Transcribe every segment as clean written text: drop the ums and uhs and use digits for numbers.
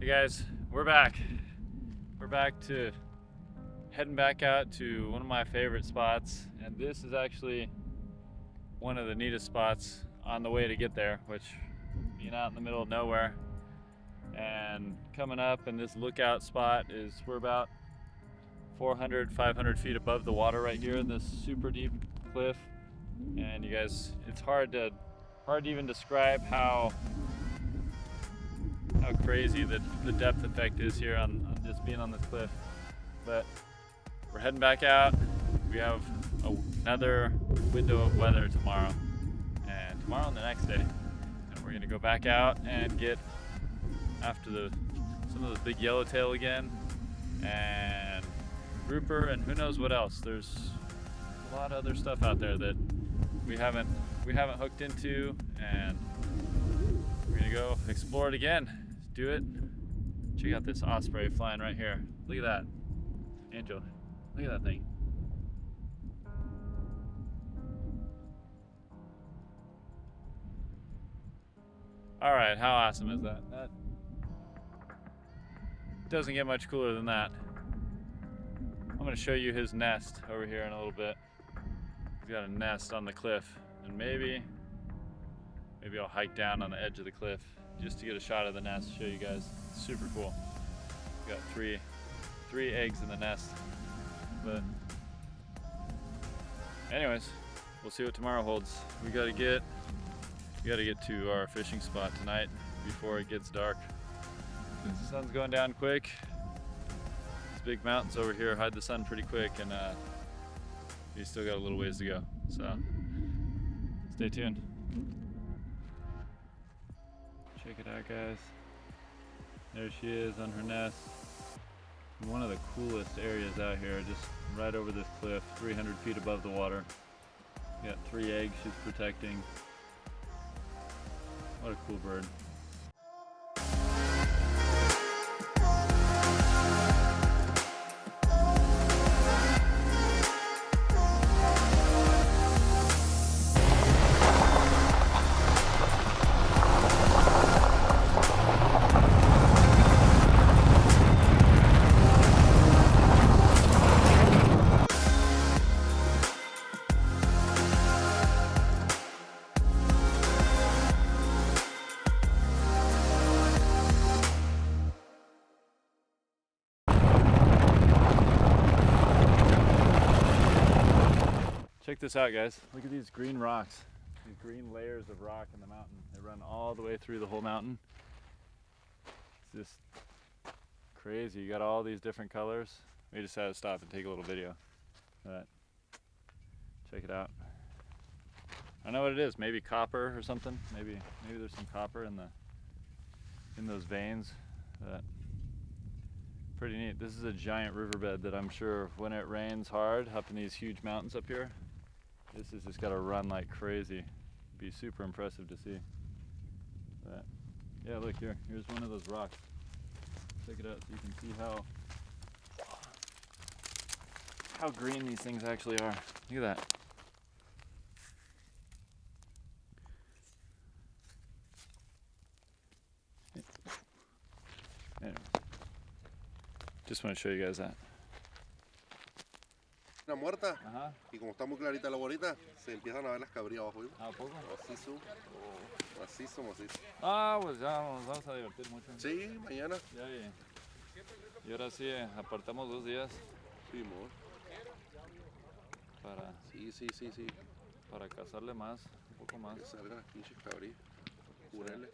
Hey guys, we're back. We're back to heading back out to one of my favorite spots, and this is actually one of the neatest spots on the way to get there, which being out in the middle of nowhere and coming up in this lookout spot is we're about 400-500 feet above the water right here in this super deep cliff. And you guys, it's hard to even describe how crazy the depth effect is here on just being on this cliff. But we're heading back out. We have another window of weather tomorrow, and tomorrow and the next day. And we're gonna go back out and get after some of the big yellowtail again, and grouper, and who knows what else. There's a lot of other stuff out there that we haven't hooked into, and we're gonna go explore it again. Let's do it. Check out this osprey flying right here. Look at that. Angel, look at that thing. All right, how awesome is that? That doesn't get much cooler than that. I'm gonna show you his nest over here in a little bit. He's got a nest on the cliff, and maybe I'll hike down on the edge of the cliff just to get a shot of the nest, show you guys. It's super cool. We've got three eggs in the nest. But anyways, we'll see what tomorrow holds. We gotta get to our fishing spot tonight before it gets dark. The sun's going down quick. These big mountains over here hide the sun pretty quick, and we still got a little ways to go. So stay tuned. Check it out, guys. There she is on her nest. One of the coolest areas out here, just right over this cliff, 300 feet above the water. Got 3 eggs she's protecting. What a cool bird. Check this out, guys. Look at these green rocks. These green layers of rock in the mountain. They run all the way through the whole mountain. It's just crazy. You got all these different colors. We just had to stop and take a little video. But check it out. I don't know what it is. Maybe copper or something. Maybe there's some copper in those veins. But pretty neat. This is a giant riverbed that I'm sure when it rains hard up in these huge mountains up here, this has just got to run like crazy. It'd be super impressive to see. But yeah, look here. Here's one of those rocks. Check it out so you can see how green these things actually are. Look at that. Anyway, just want to show you guys that. Una muerta, Ajá. y como está muy clarita la bolita, se empiezan a ver las cabrillas abajo. ¿Viu? ¿A poco? Macizo, macizo. Ah, pues ya nos vamos a divertir mucho. Sí, mañana. Ya, y ahora sí, apartamos 2 días Sí, amor. Sí. para cazarle más, un poco más. Que salgan las pinches cabrillas. Jureles.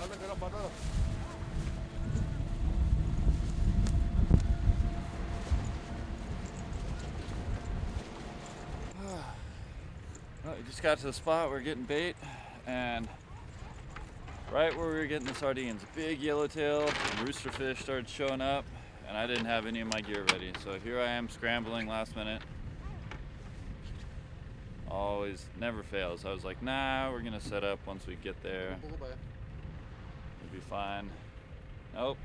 ¿Dónde quedan las patadas? Well, we just got to the spot, we're getting bait, and right where we were getting the sardines, big yellowtail and roosterfish started showing up, and I didn't have any of my gear ready. So here I am scrambling last minute. Always, never fails. I was like, nah, we're gonna set up once we get there. We'll be fine. Nope.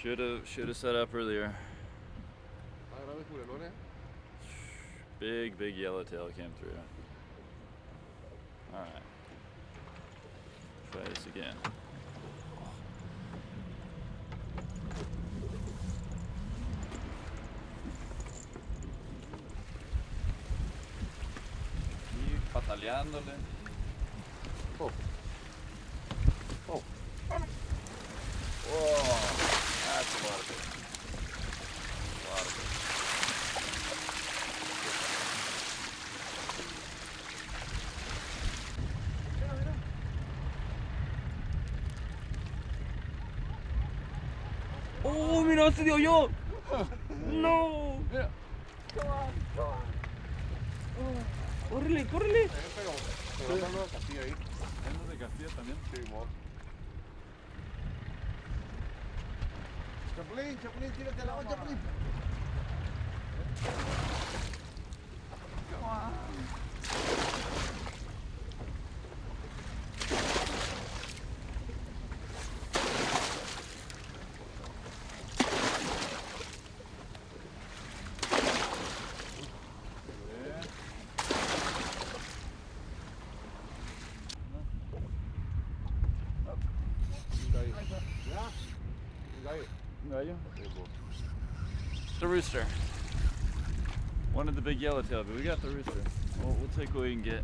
Should have set up earlier. Big yellowtail came through. All right. Try this again. Y pataleándole. Oh. Oh. Whoa, that's a lot of fish. A lot of fish. ¡Oh, mira, se dio yo! ¡No! Mira. Come on, come on. Oh, ¡córrele, córrele! Pero no lo Castilla ahí. ¿Es de Castilla también? Sí, mo. Chapulín, tírate al agua, Chapulín. Come on. Gallo. The rooster. Wanted the big yellowtail, but we got the rooster. We'll take what we can get.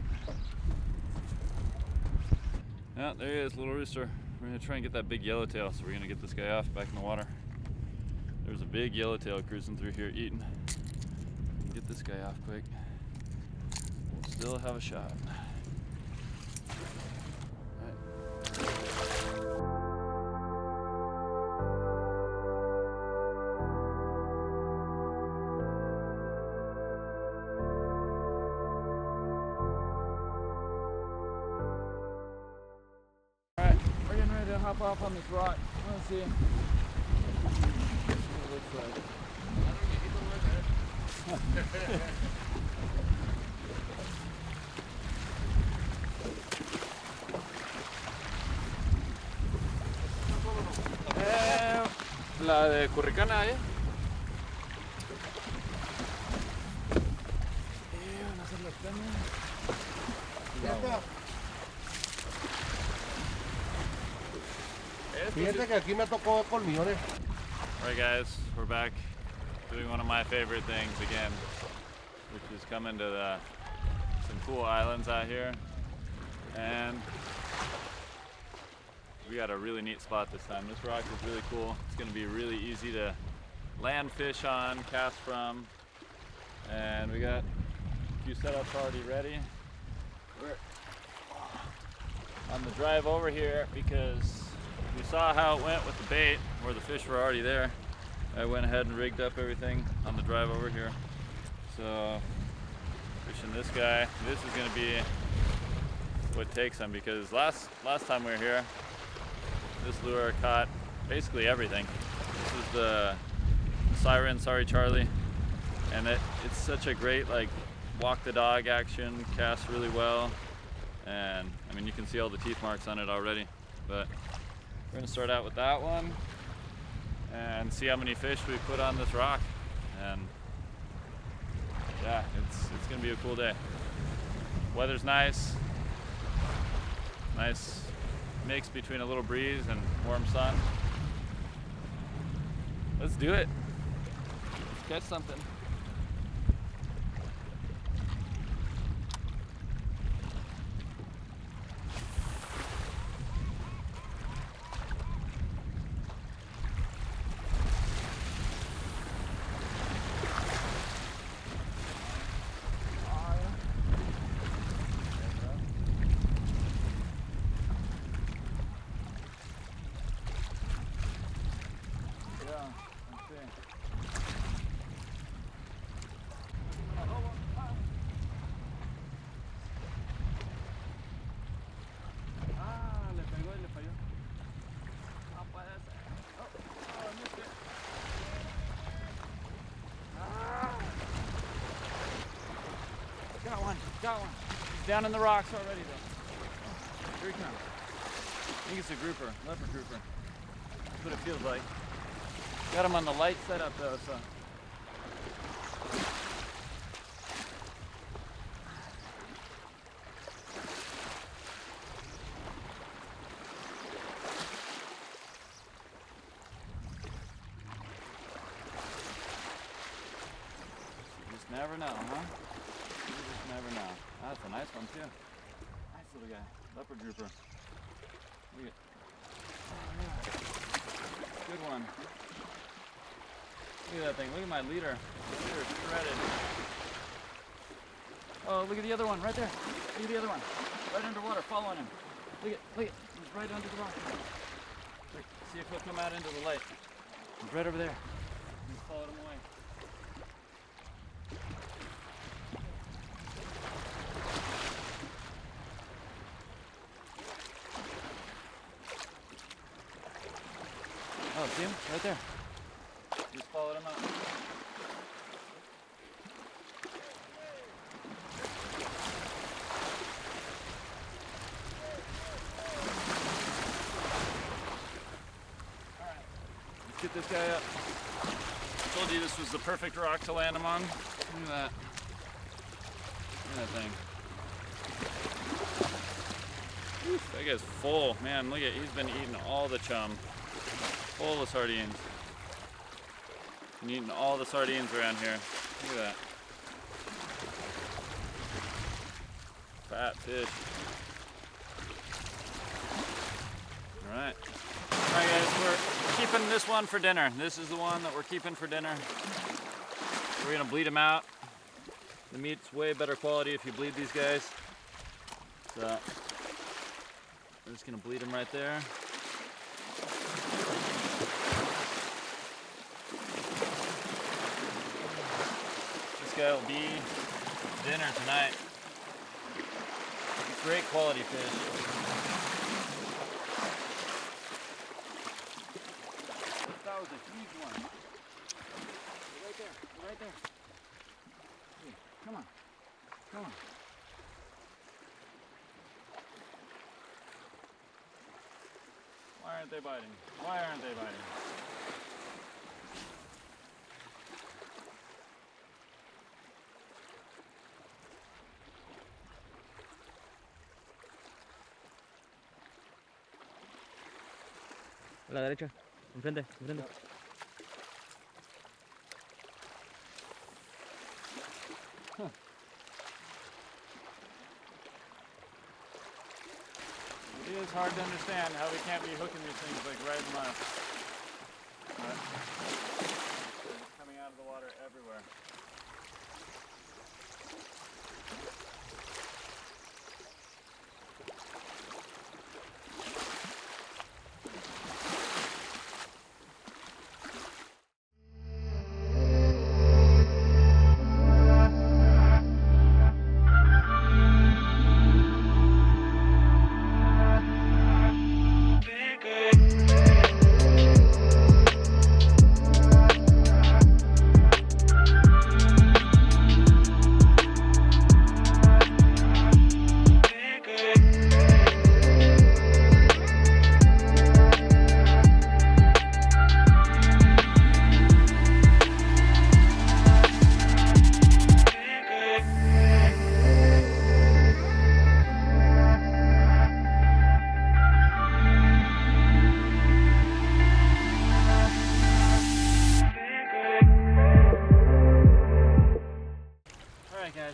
Yeah, there he is, little rooster. We're gonna try and get that big yellowtail, so we're gonna get this guy off back in the water. There's a big yellowtail cruising through here eating. Get this guy off quick. We'll still have a shot. We're getting ready to hop off on this rock. Let's see what it looks like. La de Curricana, ¿eh? Van a hacer las cañas. Ya está. Fíjate que aquí me tocó colmillones. Alright guys, we're back doing one of my favorite things again, which is coming to some cool islands out here. And we got a really neat spot this time. This rock is really cool. It's going to be really easy to land fish on, cast from. And we got a few setups already ready. We're on the drive over here because we saw how it went with the bait, where the fish were already there. I went ahead and rigged up everything on the drive over here. So fishing this guy, this is going to be what takes them, because last time we were here, this lure caught basically everything. This is the Siren, Sorry Charlie, and it's such a great like walk the dog action, casts really well, and I mean you can see all the teeth marks on it already. But we're gonna start out with that one and see how many fish we put on this rock, and yeah, it's gonna be a cool day. Weather's nice mix between a little breeze and warm sun. Let's do it. Let's catch something. Got one. He's down in the rocks already though. Here he comes. I think it's a grouper, leopard grouper. That's what it feels like. Got him on the light setup though, so. You just never know, huh? You just never know. That's a nice one too. Nice little guy. Leopard grouper. Look at. Oh, yeah. Good one. Look at that thing. Look at my leader. Leader shredded. Oh, look at the other one right there. Look at the other one. Right underwater, following him. Look at. He's right under the rock. Look, see if he'll come out into the light. He's right over there. Just followed him away. Oh, see him? Right there. Just followed him out. Alright, let's get this guy up. I told you this was the perfect rock to land him on. Look at that. Look at that thing. Oof, that guy's full. Man, look at, he's been eating all the chum. Full of sardines. Been eating all the sardines around here. Look at that. Fat fish. Alright. Alright guys, we're keeping this one for dinner. This is the one that we're keeping for dinner. We're gonna bleed them out. The meat's way better quality if you bleed these guys. So, we're just gonna bleed them right there. Will be dinner tonight. Great quality fish. That was a huge one. Right there, right there. Hey, come on, come on. Why aren't they biting? Why aren't they biting? A la derecha, enfrente, enfrente. Huh. It is hard to understand how we can't be hooking these things like right and left. But it's coming out of the water everywhere.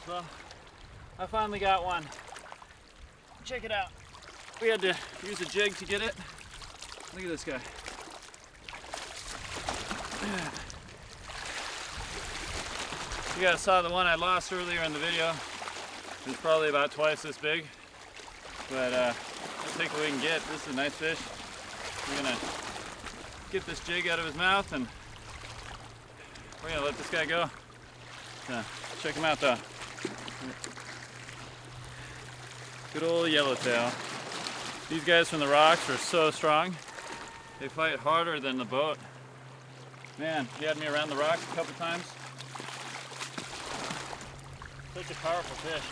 Well, I finally got one. Check it out. We had to use a jig to get it. Look at this guy. You guys saw the one I lost earlier in the video. It's probably about twice this big. But let's take what we can get. This is a nice fish. We're gonna get this jig out of his mouth and we're gonna let this guy go. Check him out though. Good old yellowtail. These guys from the rocks are so strong. They fight harder than the boat. Man, he had me around the rocks a couple times. Such a powerful fish.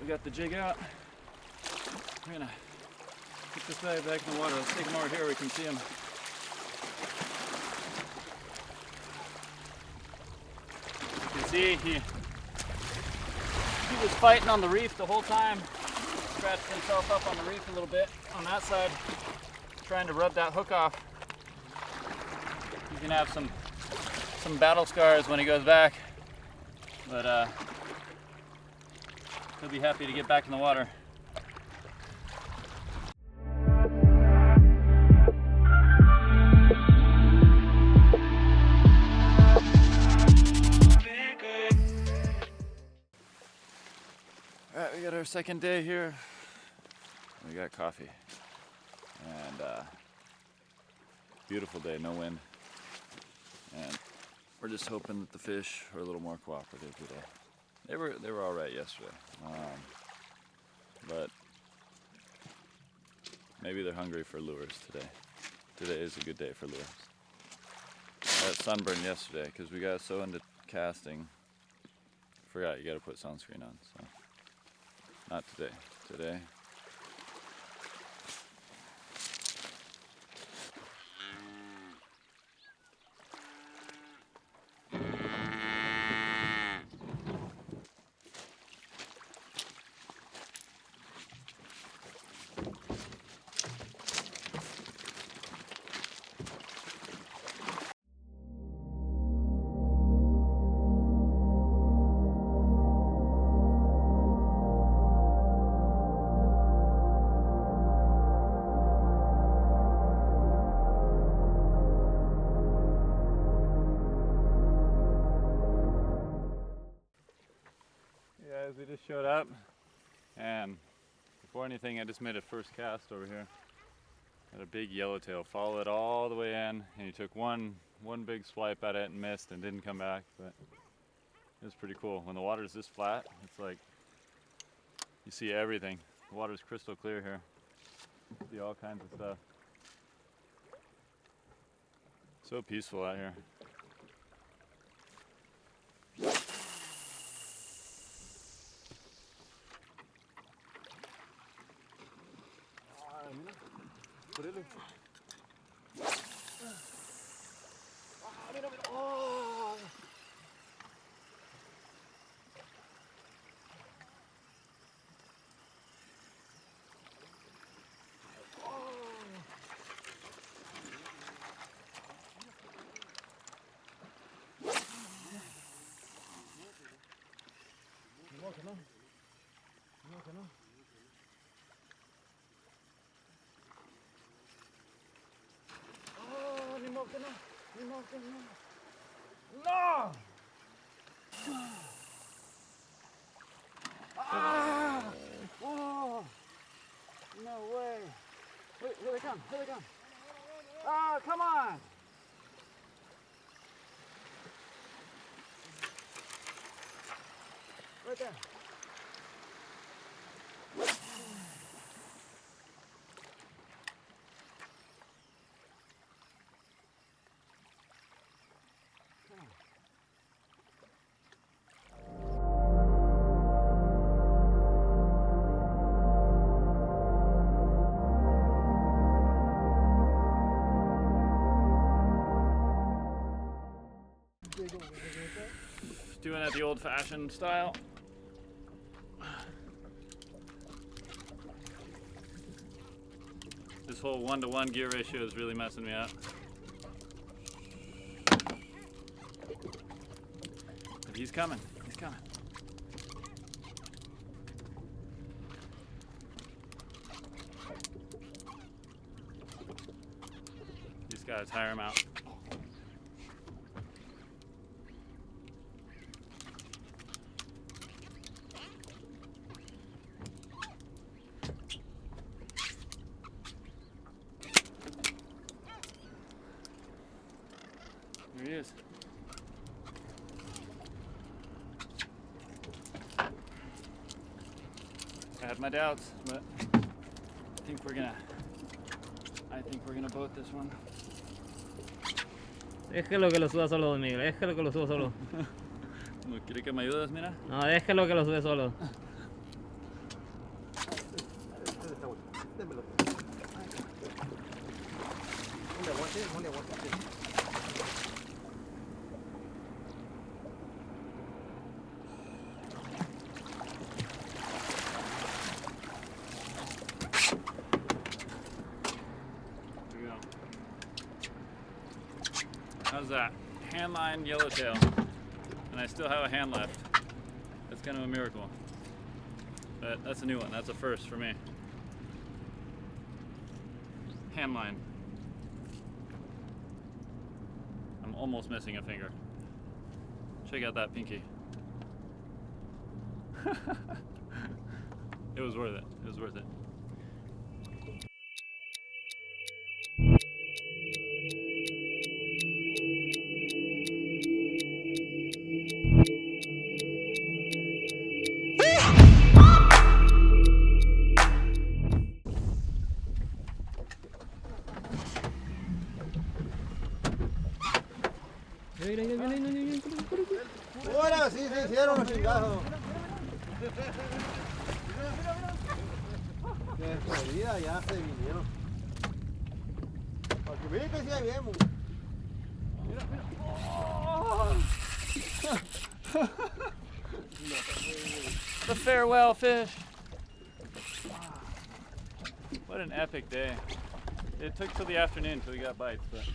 got the jig out. We're gonna put this guy back in the water. Let's take him over here where we can see him. You can see he was fighting on the reef the whole time. Scratched himself up on the reef a little bit on that side, trying to rub that hook off. He's gonna have some battle scars when he goes back, but he'll be happy to get back in the water. All right, we got our second day here. We got coffee and beautiful day, no wind, and we're just hoping that the fish are a little more cooperative today. They were all right yesterday, but maybe they're hungry for lures today. Today is a good day for lures. I got sunburned yesterday because we got so into casting. Forgot you got to put sunscreen on. So not today. Today. We just showed up, and before anything I just made a first cast over here. Got a big yellowtail, follow it all the way in, and he took one big swipe at it and missed and didn't come back, but it was pretty cool. When the water's this flat, it's like you see everything. The water's crystal clear here. You see all kinds of stuff. So peaceful out here. No! Ah! Oh! No way! Wait, here they come! Here they come! Ah, come on! Right there! Doing it the old-fashioned style. This whole 1-to-1 gear ratio is really messing me up. But he's coming. He's coming. Just gotta tire him out. There he is. I had my doubts, but I think we're gonna boat this one. Déjalo que lo suba solo, don Miguel. Déjalo que lo suba solo. ¿No quiere que me ayudes, mira? No, déjalo que lo sube solo. aguante, no le aguante. There we go. How's that? Handline yellowtail. And I still have a hand left. That's kind of a miracle. But that's a new one. That's a first for me. Handline. I'm almost missing a finger. Check out that pinky. It was worth it. It was worth it. Ahora sí se hicieron los chingazos. De Florida ya se vinieron. Para que vean que sí habíamos. Mira, mira. The farewell fish. What an epic day. It took till the afternoon till we got bites, but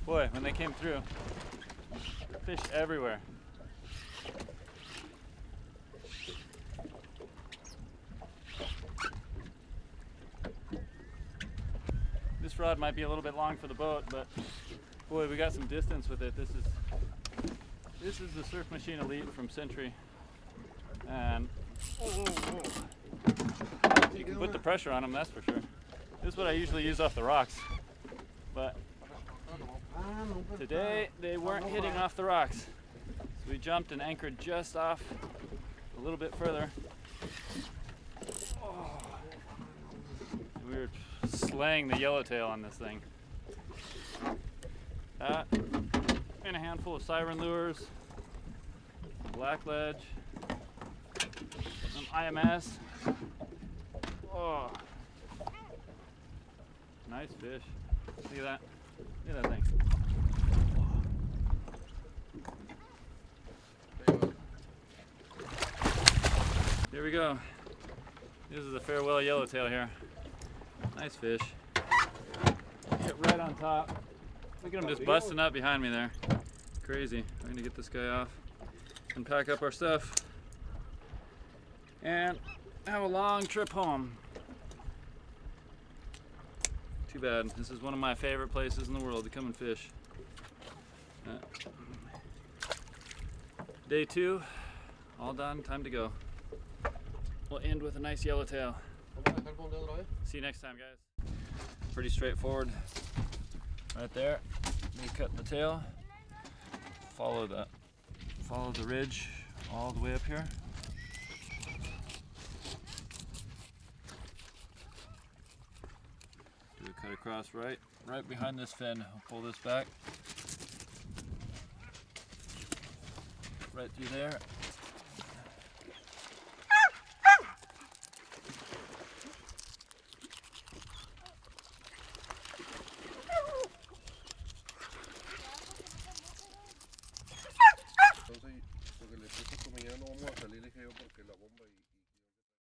boy, when they came through, fish everywhere. This rod might be a little bit long for the boat, but boy, we got some distance with it. This is the Surf Machine Elite from Century, and you can put the pressure on them, that's for sure. This is what I usually use off the rocks, but today they weren't hitting off the rocks. So we jumped and anchored just off a little bit further. We were slaying the yellowtail on this thing. That and a handful of siren lures, blackledge, some IMS. Oh, nice fish. Look at that. Look at that thing. Here we go. This is a farewell yellowtail here. Nice fish. Get right on top. Look at him just busting up behind me there. Crazy. We're gonna get this guy off and pack up our stuff and have a long trip home. Too bad. This is one of my favorite places in the world to come and fish. Day 2, all done, time to go. We'll end with a nice yellowtail. See you next time, guys. Pretty straightforward. Right there, we cut the tail, follow the ridge all the way up here. Do a cut across right behind this fin. I'll pull this back. Right through there. Entonces, lo que le puse comida no vamos a salir, dije yo, porque la bomba y...